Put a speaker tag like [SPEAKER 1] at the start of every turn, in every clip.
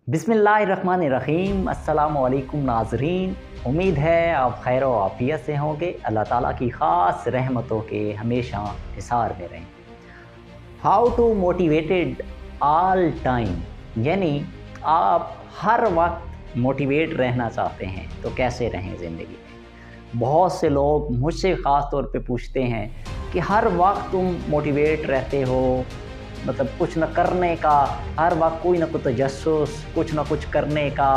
[SPEAKER 1] बिस्मिल्लाहिर्रहमानिर्रहीम। अस्सलाम वालेकुम नाज़रीन, उम्मीद है आप खैर व आफ़ियत से होंगे। अल्लाह ताला की ख़ास रहमतों के हमेशा हिसार में रहें। How to motivated all time, यानी आप हर वक्त मोटिवेट रहना चाहते हैं तो कैसे रहें ज़िंदगी में। बहुत से लोग मुझसे ख़ास तौर पे पूछते हैं कि हर वक्त तुम मोटिवेट रहते हो, मतलब कुछ न करने का, हर वक्त कोई ना कोई तजस्सुस, कुछ ना कुछ करने का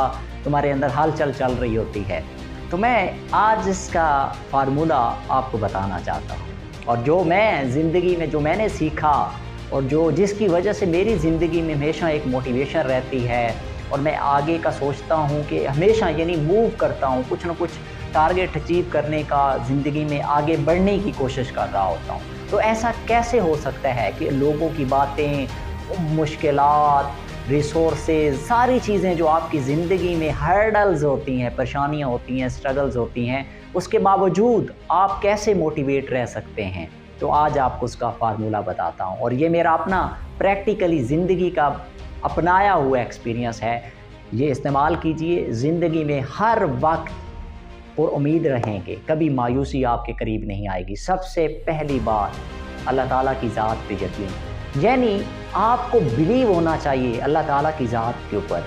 [SPEAKER 1] तुम्हारे अंदर हलचल चल रही होती है। तो मैं आज इसका फार्मूला आपको बताना चाहता हूँ, और जो मैं ज़िंदगी में जो मैंने सीखा और जिसकी वजह से मेरी ज़िंदगी में हमेशा एक मोटिवेशन रहती है और मैं आगे का सोचता हूँ कि हमेशा यानी मूव करता हूँ, कुछ ना कुछ टारगेट अचीव करने का, ज़िंदगी में आगे बढ़ने की कोशिश कर रहा होता हूँ। तो ऐसा कैसे हो सकता है कि लोगों की बातें, मुश्किलात, रिसोर्सेज, सारी चीज़ें जो आपकी ज़िंदगी में हर्डल्स होती हैं, परेशानियाँ होती हैं, स्ट्रगल्स होती हैं, उसके बावजूद आप कैसे मोटिवेट रह सकते हैं। तो आज आपको उसका फार्मूला बताता हूँ, और ये मेरा अपना प्रैक्टिकली ज़िंदगी का अपनाया हुआ एक्सपीरियंस है। ये इस्तेमाल कीजिए ज़िंदगी में, हर वक्त और उम्मीद रहेंगे, कभी मायूसी आपके करीब नहीं आएगी। सबसे पहली बात, अल्लाह ताला की ज़ात पे यकीन, यानी आपको बिलीव होना चाहिए अल्लाह ताला की ज़ात के ऊपर।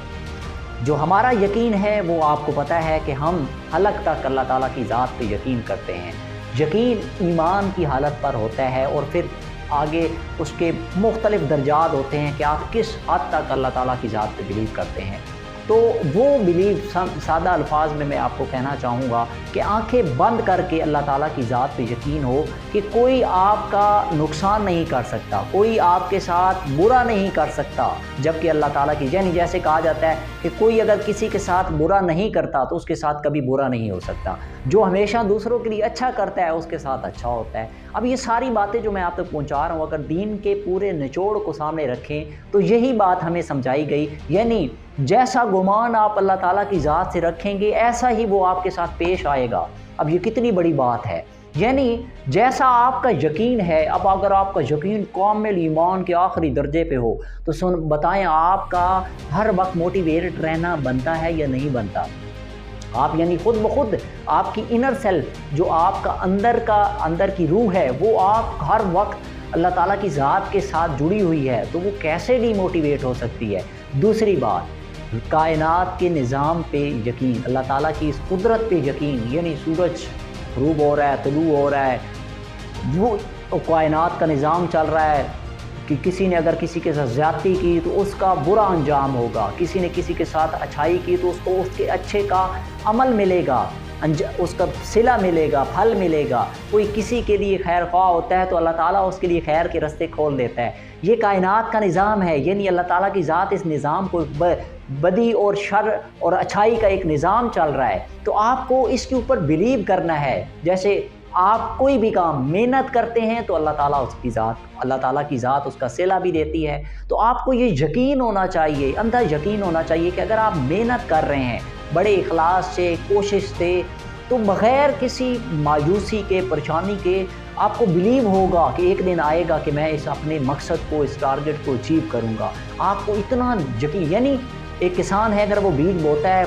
[SPEAKER 1] जो हमारा यकीन है वो आपको पता है कि हम हलक तक अल्लाह ताला की ज़ात पे यकीन करते हैं। यकीन ईमान की हालत पर होता है, और फिर आगे उसके मुख्तलिफ दर्जात होते हैं कि आप किस हद तक अल्लाह ताला की ज़ात पे बिलीव करते हैं। तो वो बिलीव, सादा अल्फाज में मैं आपको कहना चाहूँगा कि आंखें बंद करके अल्लाह ताला की ज़ात पे यकीन हो कि कोई आपका नुकसान नहीं कर सकता, कोई आपके साथ बुरा नहीं कर सकता, जबकि अल्लाह ताला की, यानी जैसे कहा जाता है कि कोई अगर किसी के साथ बुरा नहीं करता तो उसके साथ कभी बुरा नहीं हो सकता। जो हमेशा दूसरों के लिए अच्छा करता है उसके साथ अच्छा होता है। अब ये सारी बातें जो मैं आप तक पहुँचा रहा हूँ, अगर दीन के पूरे निचोड़ को सामने रखें तो यही बात हमें समझाई गई, यानी जैसा गुमान आप अल्लाह ताला की ज़ात से रखेंगे ऐसा ही वो आपके साथ पेश आएगा। अब ये कितनी बड़ी बात है, यानी जैसा आपका यकीन है। अब अगर आपका यकीन कामिल ईमान के आखिरी दर्जे पे हो तो बताएं, आपका हर वक्त मोटिवेटेड रहना बनता है या नहीं बनता। आप यानी खुद ब खुद आपकी इनर सेल्फ, जो आपका अंदर की रूह है, वो आप हर वक्त अल्लाह ताला की ज़ात के साथ जुड़ी हुई है, तो वो कैसे डीमोटिवेट हो सकती है। दूसरी बात, कायनात के निज़ाम पे यकीन, अल्लाह ताला की इस कुदरत पे यकीन, यानी सूरज ग़ुरूब हो रहा है, तुलू हो रहा है, वो कायनात का निज़ाम चल रहा है कि किसी ने अगर किसी के साथ ज़्यादती की तो उसका बुरा अंजाम होगा, किसी ने किसी के साथ अच्छाई की तो उसको उसके अच्छे का अमल मिलेगा, उसका सिला मिलेगा, फल मिलेगा। कोई किसी के लिए खैर ख्वाह होता है तो अल्लाह ताला उसके लिए खैर के रास्ते खोल देता है। ये कायनात का निज़ाम है, यानी अल्लाह ताला की ज़ात इस निज़ाम को, बदी और शर और अच्छाई का एक निज़ाम चल रहा है, तो आपको इसके ऊपर बिलीव करना है। जैसे आप कोई भी काम मेहनत करते हैं तो अल्लाह ताला की ज़ात उसका सिला भी देती है। तो आपको ये यकीन होना चाहिए, अंदर यकीन होना चाहिए कि अगर आप मेहनत कर रहे हैं बड़े इखलास से, कोशिश से, तो बग़ैर किसी मायूसी के, परेशानी के, आपको बिलीव होगा कि एक दिन आएगा कि मैं इस अपने मकसद को, इस टारगेट को अचीव करूँगा। आपको इतना यकीन, यानी एक किसान है, अगर वो बीज बोता है,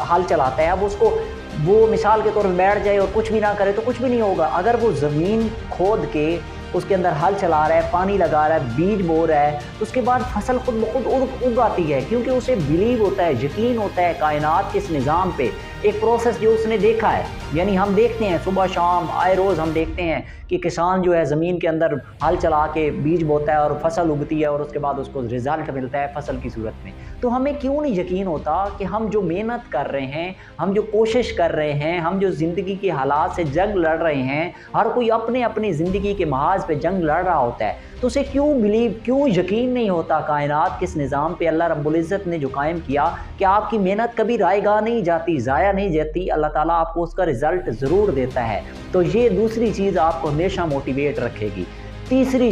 [SPEAKER 1] हल चलाता है, अब उसको वो मिसाल के तौर पर बैठ जाए और कुछ भी ना करे तो कुछ भी नहीं होगा। अगर वो ज़मीन खोद के उसके अंदर हल चला रहा है, पानी लगा रहा है, बीज बो रहा है, तो उसके बाद फसल खुद ब खुद उग आती है, क्योंकि उसे बिलीव होता है, यकीन होता है कायनात के इस निज़ाम पे। एक प्रोसेस जो उसने देखा है, यानी हम देखते हैं सुबह शाम आए रोज़ हम देखते हैं कि किसान जो है ज़मीन के अंदर हल चला के बीज बोता है और फसल उगती है, और उसके बाद उसको रिज़ल्ट मिलता है फसल की सूरत में। तो हमें क्यों नहीं यकीन होता कि हम जो मेहनत कर रहे हैं, हम जो कोशिश कर रहे हैं, हम जो ज़िंदगी के हालात से जंग लड़ रहे हैं, हर कोई अपने अपनी ज़िंदगी के महाज पे जंग लड़ रहा होता है, तो उसे क्यों यकीन नहीं होता कायनात के इस निज़ाम पे अल्लाह रब्बुल इज़्ज़त ने जो कायम किया कि आपकी मेहनत कभी रायगा नहीं जाती, ज़ाया नहीं जाती, अल्लाह ताला आपको उसका रिज़ल्ट ज़रूर देता है। तो ये दूसरी चीज़ आपको हमेशा मोटिवेट रखेगी। तीसरी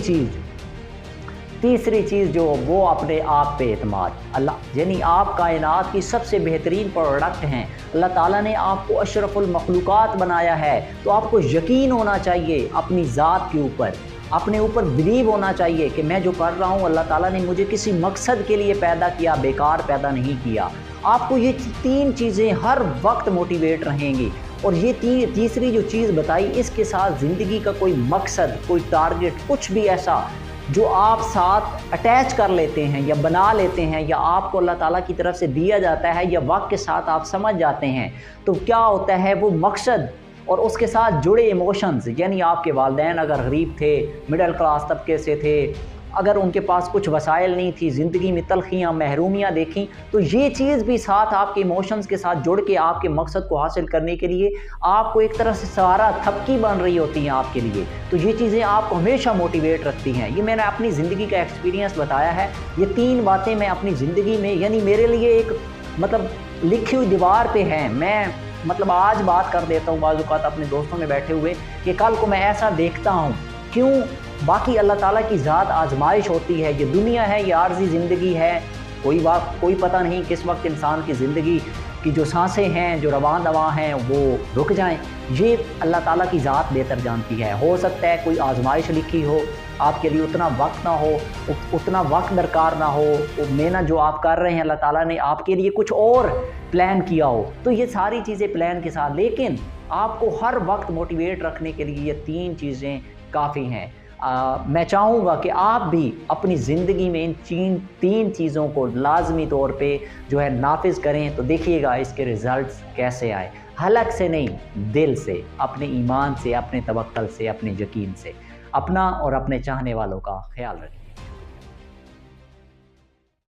[SPEAKER 1] चीज़ जो वो अपने आप पे एतमाद, अल्लाह, यानी आप कायनात की सबसे बेहतरीन प्रोडक्ट हैं। अल्लाह ताला ने आपको अशरफुल मखलूक़ात बनाया है, तो आपको यकीन होना चाहिए अपनी ज़ात के ऊपर। अपने ऊपर बिलीव होना चाहिए कि मैं जो कर रहा हूँ अल्लाह ताला ने मुझे किसी मकसद के लिए पैदा किया, बेकार पैदा नहीं किया। आपको ये 3 चीज़ें हर वक्त मोटिवेट रहेंगी। और ये तीसरी जो चीज़ बताई, इसके साथ ज़िंदगी का कोई मकसद, कोई टारगेट, कुछ भी ऐसा जो आप साथ अटैच कर लेते हैं या बना लेते हैं या आपको अल्लाह ताला की तरफ से दिया जाता है या वक्त के साथ आप समझ जाते हैं, तो क्या होता है वो मकसद और उसके साथ जुड़े इमोशंस, यानी आपके वालिदैन अगर गरीब थे, मिडिल क्लास तबके से थे, अगर उनके पास कुछ वसाइल नहीं थी, ज़िंदगी में तलखियाँ, महरूमियाँ देखी, तो ये चीज़ भी साथ आपके इमोशंस के साथ जुड़ के आपके मकसद को हासिल करने के लिए आपको एक तरह से सहारा, थपकी बन रही होती हैं आपके लिए। तो ये चीज़ें आपको हमेशा मोटिवेट रखती हैं। ये मैंने अपनी ज़िंदगी का एक्सपीरियंस बताया है। ये 3 बातें मैं अपनी ज़िंदगी में, यानी मेरे लिए एक मतलब लिखी हुई दीवार पे हैं। मैं मतलब आज बात कर देता हूँ बाज़ औक़ात अपने दोस्तों में बैठे हुए कि कल को मैं ऐसा देखता हूँ। क्यों? बाकी अल्लाह ताला की ज़ात आजमाइश होती है। ये दुनिया है, ये आर्ज़ी ज़िंदगी है, कोई पता नहीं किस वक्त इंसान की ज़िंदगी की जो सांसें हैं, जो रवां दवां हैं, वो रुक जाएं। ये अल्लाह ताला की ज़ात बेहतर जानती है। हो सकता है कोई आजमाइश लिखी हो, आपके लिए उतना वक्त ना हो, उतना वक्त दरकार ना हो, मेहनत जो आप कर रहे हैं अल्लाह ताला ने आपके लिए कुछ और प्लान किया हो। तो ये सारी चीज़ें प्लान के साथ, लेकिन आपको हर वक्त मोटिवेट रखने के लिए ये 3 चीज़ें काफ़ी हैं। मैं चाहूँगा कि आप भी अपनी ज़िंदगी में इन 3 चीज़ों को लाज़मी तौर पे जो है नाफिज़ करें, तो देखिएगा इसके रिज़ल्ट्स कैसे आए। हलक से नहीं, दिल से, अपने ईमान से, अपने तवक्कल से, अपने यकीन से। अपना और अपने चाहने वालों का ख्याल रखें।